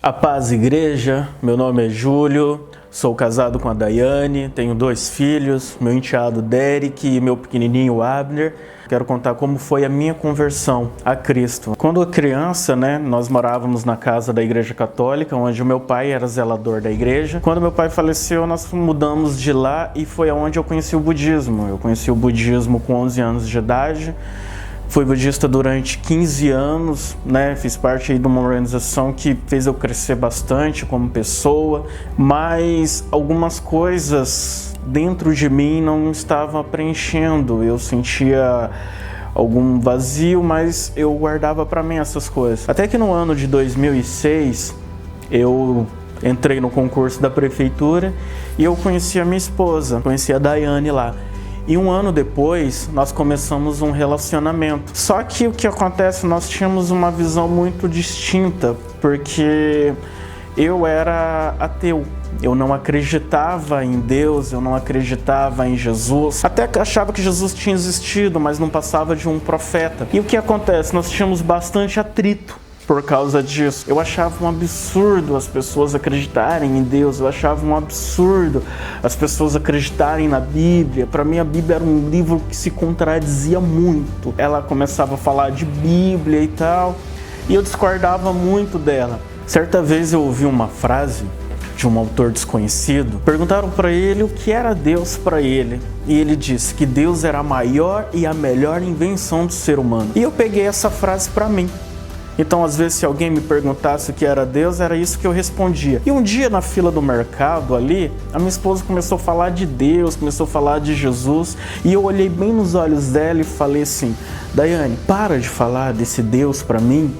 A paz, igreja, meu nome é Júlio, sou casado com a Daiane, tenho 2 filhos, meu enteado Derek e meu pequenininho Abner. Quero contar como foi a minha conversão a Cristo. Quando criança, nós morávamos na casa da Igreja Católica, onde o meu pai era zelador da igreja. Quando meu pai faleceu, nós mudamos de lá e foi onde eu conheci o budismo. Eu conheci o budismo com 11 anos de idade. Fui budista durante 15 anos, fiz parte aí de uma organização que fez eu crescer bastante como pessoa, mas algumas coisas dentro de mim não estavam preenchendo. Eu sentia algum vazio, mas eu guardava para mim essas coisas. Até que no ano de 2006, eu entrei no concurso da prefeitura e eu conheci a minha esposa, conheci a Daiane lá. E um ano depois, nós começamos um relacionamento. Só que o que acontece, nós tínhamos uma visão muito distinta, porque eu era ateu. Eu não acreditava em Deus, eu não acreditava em Jesus. Até achava que Jesus tinha existido, mas não passava de um profeta. E o que acontece? Nós tínhamos bastante atrito por causa disso. Eu achava um absurdo as pessoas acreditarem em Deus, eu achava um absurdo as pessoas acreditarem na Bíblia. Para mim a Bíblia era um livro que se contradizia muito. Ela começava a falar de Bíblia e tal, e eu discordava muito dela. Certa vez eu ouvi uma frase de um autor desconhecido. Perguntaram para ele o que era Deus para ele, e ele disse que Deus era a maior e a melhor invenção do ser humano. E eu peguei essa frase para mim. Então, às vezes, se alguém me perguntasse o que era Deus, era isso que eu respondia. E um dia, na fila do mercado ali, a minha esposa começou a falar de Deus, começou a falar de Jesus, e eu olhei bem nos olhos dela e falei assim: Daiane, para de falar desse Deus para mim,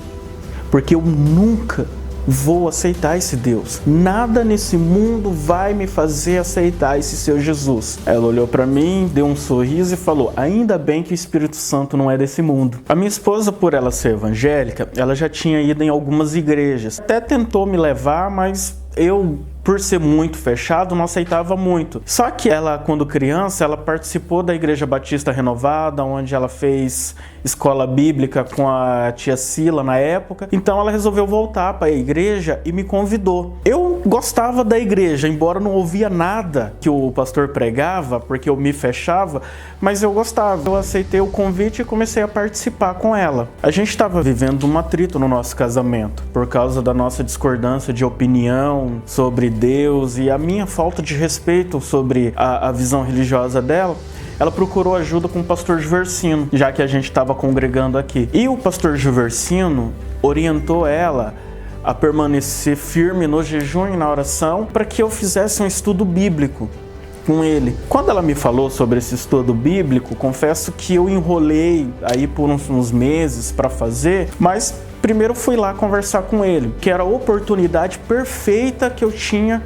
porque eu nunca vou aceitar esse Deus. Nada nesse mundo vai me fazer aceitar esse seu Jesus. Ela olhou para mim, deu um sorriso e falou: ainda bem que o Espírito Santo não é desse mundo. A minha esposa, por ela ser evangélica, ela já tinha ido em algumas igrejas. Até tentou me levar, mas eu, por ser muito fechado, não aceitava muito. Só que ela, quando criança, ela participou da Igreja Batista Renovada, onde ela fez escola bíblica com a tia Sila na época. Então ela resolveu voltar para a igreja e me convidou. Eu gostava da igreja, embora não ouvia nada que o pastor pregava, porque eu me fechava, mas eu gostava. Eu aceitei o convite e comecei a participar com ela. A gente estava vivendo um atrito no nosso casamento, por causa da nossa discordância de opinião sobre Deus e a minha falta de respeito sobre a visão religiosa dela. Ela procurou ajuda com o pastor Juversino, já que a gente estava congregando aqui. E o pastor Juversino orientou ela a permanecer firme no jejum e na oração para que eu fizesse um estudo bíblico com ele. Quando ela me falou sobre esse estudo bíblico, confesso que eu enrolei aí por uns meses para fazer, mas primeiro fui lá conversar com ele, que era a oportunidade perfeita que eu tinha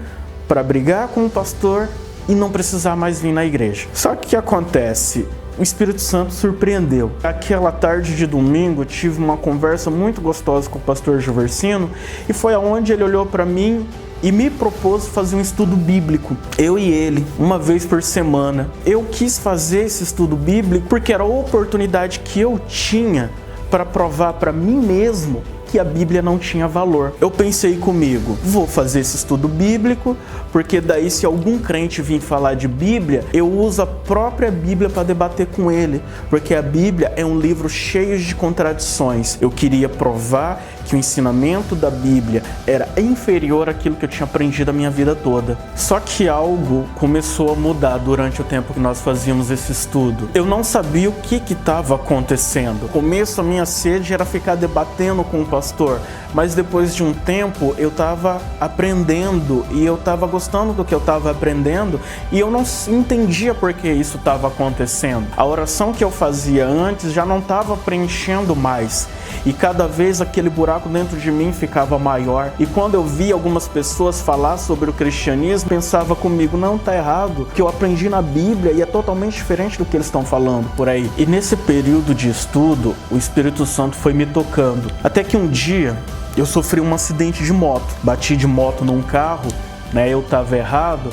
para brigar com o pastor e não precisar mais vir na igreja. Só que o que acontece? O Espírito Santo surpreendeu. Aquela tarde de domingo, tive uma conversa muito gostosa com o pastor Juversino, e foi aonde ele olhou para mim e me propôs fazer um estudo bíblico. Eu e ele, uma vez por semana. Eu quis fazer esse estudo bíblico porque era a oportunidade que eu tinha para provar para mim mesmo que a Bíblia não tinha valor. Eu pensei comigo, vou fazer esse estudo bíblico, porque daí se algum crente vir falar de Bíblia, eu uso a própria Bíblia para debater com ele, porque a Bíblia é um livro cheio de contradições. Eu queria provar que o ensinamento da Bíblia era inferior àquilo que eu tinha aprendido a minha vida toda. Só que algo começou a mudar durante o tempo que nós fazíamos esse estudo. Eu não sabia o que estava acontecendo. No começo, a minha sede era ficar debatendo com o pastor, mas depois de um tempo eu estava aprendendo e eu estava gostando do que eu estava aprendendo e eu não entendia por que isso estava acontecendo. A oração que eu fazia antes já não estava preenchendo mais. E cada vez aquele buraco dentro de mim ficava maior. E quando eu via algumas pessoas falar sobre o cristianismo, pensava comigo, não, tá errado, o que eu aprendi na Bíblia e é totalmente diferente do que eles estão falando por aí. E nesse período de estudo, o Espírito Santo foi me tocando. Até que um dia eu sofri um acidente de moto. Bati de moto num carro, eu estava errado.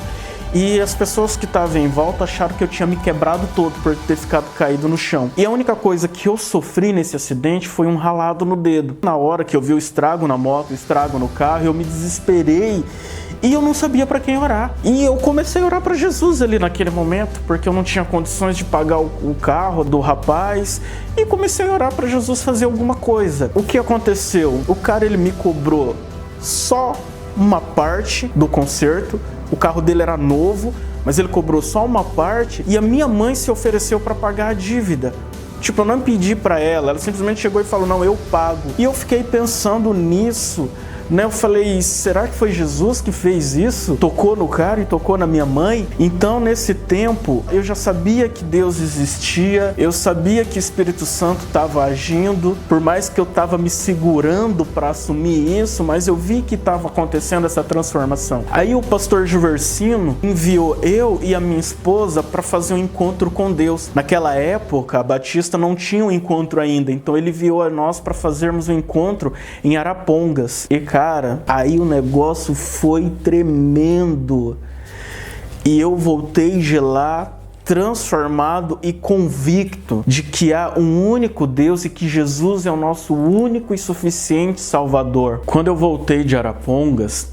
e as pessoas que estavam em volta acharam que eu tinha me quebrado todo por ter ficado caído no chão. E a única coisa que eu sofri nesse acidente foi um ralado no dedo. Na hora que eu vi o estrago na moto, o estrago no carro, eu me desesperei e eu não sabia para quem orar. E eu comecei a orar para Jesus ali naquele momento, porque eu não tinha condições de pagar o carro do rapaz, e comecei a orar para Jesus fazer alguma coisa. O que aconteceu? O cara, ele me cobrou só uma parte do conserto. O carro dele era novo, mas ele cobrou só uma parte, e a minha mãe se ofereceu para pagar a dívida. Tipo, eu não pedi para ela simplesmente chegou e falou, não, eu pago. E eu fiquei pensando nisso, né? Eu falei, será que foi Jesus que fez isso? Tocou no cara e tocou na minha mãe? Então, nesse tempo, eu já sabia que Deus existia, eu sabia que o Espírito Santo estava agindo, por mais que eu estava me segurando para assumir isso, mas eu vi que estava acontecendo essa transformação. Aí o pastor Juversino enviou eu e a minha esposa para fazer um encontro com Deus. Naquela época, a Batista não tinha um encontro ainda, então ele enviou a nós para fazermos um encontro em Arapongas. E cara, aí o negócio foi tremendo. E eu voltei de lá transformado e convicto de que há um único Deus e que Jesus é o nosso único e suficiente Salvador. Quando eu voltei de Arapongas,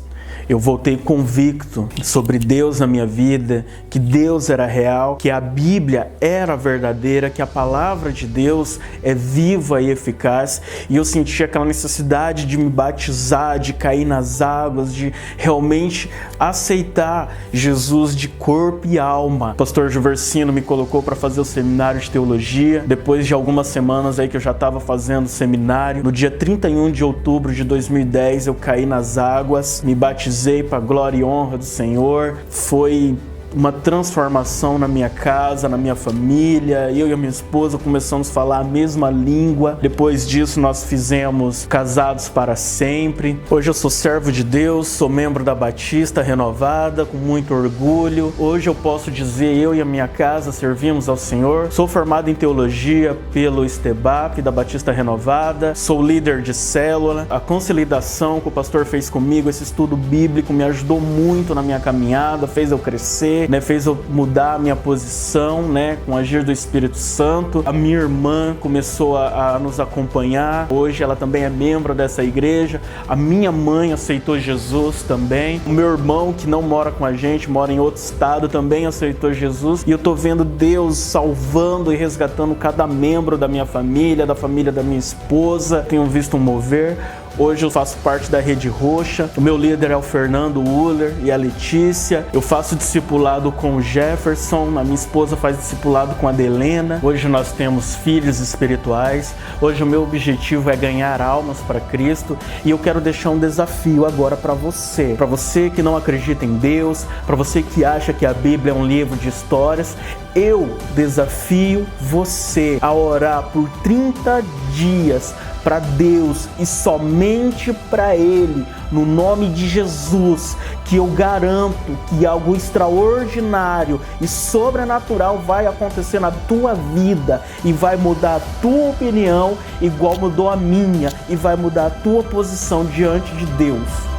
eu voltei convicto sobre Deus na minha vida, que Deus era real, que a Bíblia era verdadeira, que a palavra de Deus é viva e eficaz. E eu senti aquela necessidade de me batizar, de cair nas águas, de realmente aceitar Jesus de corpo e alma. O pastor Juversino me colocou para fazer o seminário de teologia. Depois de algumas semanas aí que eu já estava fazendo o seminário, no dia 31 de outubro de 2010, eu caí nas águas, me batizei para a glória e honra do Senhor. Foi uma transformação na minha casa, na minha família. Eu e a minha esposa começamos a falar a mesma língua. Depois disso nós fizemos Casados para Sempre. Hoje eu sou servo de Deus, sou membro da Batista Renovada, com muito orgulho. Hoje eu posso dizer, eu e a minha casa servimos ao Senhor. Sou formado em teologia pelo Estebap da Batista Renovada. Sou líder de célula. A consolidação que o pastor fez comigo, esse estudo bíblico, me ajudou muito na minha caminhada, fez eu crescer, fez eu mudar a minha posição, com o agir do Espírito Santo. A minha irmã começou a nos acompanhar. Hoje ela também é membro dessa igreja. A minha mãe aceitou Jesus também. O meu irmão, que não mora com a gente, mora em outro estado, também aceitou Jesus. E eu tô vendo Deus salvando e resgatando cada membro da minha família, da família da minha esposa. Tenho visto um mover. Hoje eu faço parte da Rede Roxa. O meu líder é o Fernando Uller e a Letícia. Eu faço discipulado com o Jefferson. A minha esposa faz discipulado com a Adelena. Hoje nós temos filhos espirituais. Hoje o meu objetivo é ganhar almas para Cristo. E eu quero deixar um desafio agora para você. Para você que não acredita em Deus, para você que acha que a Bíblia é um livro de histórias, eu desafio você a orar por 30 dias para Deus e somente para Ele, no nome de Jesus, que eu garanto que algo extraordinário e sobrenatural vai acontecer na tua vida e vai mudar a tua opinião igual mudou a minha e vai mudar a tua posição diante de Deus.